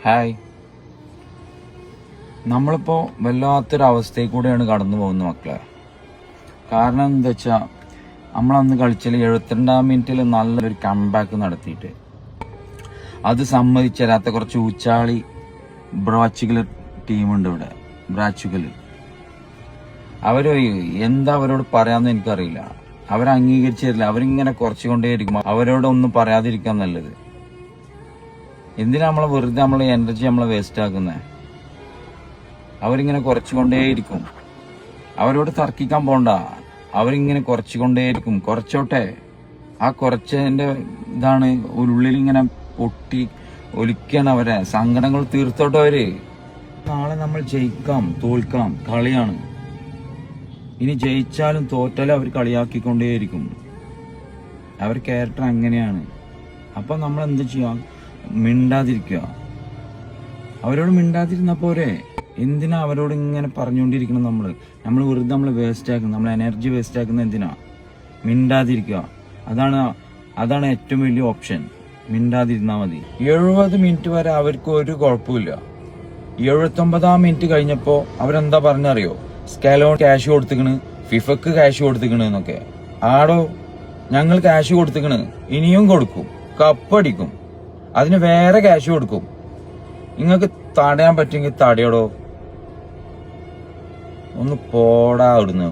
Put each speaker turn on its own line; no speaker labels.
Hi. നമ്മളിപ്പോൾ വല്ലാത്തൊരവസ്ഥയിൽ കൂടെയാണ് കടന്നു പോകുന്നത് മക്കളെ. കാരണം എന്താ വെച്ചാൽ നമ്മളന്ന് കളിച്ചാൽ 72-ാം മിനിറ്റിൽ നല്ലൊരു കംബാക്ക് നടത്തിയിട്ട് അത് സമ്മതിച്ചു തരാത്ത കുറച്ച് ഊച്ചാളി ബ്രാച്ചുകൽ ടീമുണ്ട് ഇവിടെ. ബ്രാച്ചുകൽ എന്താ അവരോട് പറയാമെന്ന് എനിക്കറിയില്ല. അവരംഗീകരിച്ചു തരില്ല. അവരിങ്ങനെ കുറച്ചുകൊണ്ടേയിരിക്കും. അവരോടൊന്നും പറയാതിരിക്കാൻ നല്ലത്. എന്തിനാ നമ്മളെ വെറുതെ നമ്മളെ എനർജി നമ്മളെ വേസ്റ്റ് ആക്കുന്നത്? അവരിങ്ങനെ കുറച്ചുകൊണ്ടേയിരിക്കും. അവരോട് തർക്കിക്കാൻ പോണ്ട. അവരിങ്ങനെ കുറച്ചുകൊണ്ടേയിരിക്കും. കുറച്ചോട്ടെ. ആ കുറച്ചതിന്റെ ഇതാണ് ഉള്ളിൽ ഇങ്ങനെ പൊട്ടി ഒലിക്കാണ് അവരെ സങ്കടങ്ങൾ തീർത്തോട്ടെ അവര്. നാളെ നമ്മൾ ജയിക്കാം തോൽക്കാം, കളിയാണ്. ഇനി ജയിച്ചാലും തോറ്റാലും അവർ കളിയാക്കിക്കൊണ്ടേയിരിക്കും. അവർ ക്യാരക്ടർ അങ്ങനെയാണ്. അപ്പൊ നമ്മൾ എന്ത് ചെയ്യാം? മിണ്ടാതിരിക്കുക. അവരോട് മിണ്ടാതിരുന്ന പോരെ. എന്തിനാ അവരോട് ഇങ്ങനെ പറഞ്ഞുകൊണ്ടിരിക്കണം? നമ്മൾ വെറുതെ നമ്മൾ വേസ്റ്റ് ആക്കുന്നത്, നമ്മൾ എനർജി വേസ്റ്റ് ആക്കുന്നത് എന്തിനാ? മിണ്ടാതിരിക്കുക. അതാണ് ഏറ്റവും വലിയ ഓപ്ഷൻ. മിണ്ടാതിരുന്നാൽ മതി. 70 മിനിറ്റ് വരെ അവർക്ക് ഒരു കുഴപ്പമില്ല. 79-ാം മിനിറ്റ് കഴിഞ്ഞപ്പോ അവരെന്താ പറഞ്ഞറിയോ? സ്കാലോൺ ക്യാഷ് കൊടുത്തിക്കണ്, ഫിഫക്ക് ക്യാഷ് കൊടുത്തിക്കണ് എന്നൊക്കെ. ആടോ, ഞങ്ങൾ ക്യാഷ് കൊടുത്തിക്കണ്, ഇനിയും കൊടുക്കും, കപ്പടിക്കും, അതിന് വേറെ ക്യാഷ് കൊടുക്കും. നിങ്ങൾക്ക് തടയാൻ പറ്റുമെങ്കിൽ തടയടോ. ഒന്ന് പോടാ അവിടുന്ന്.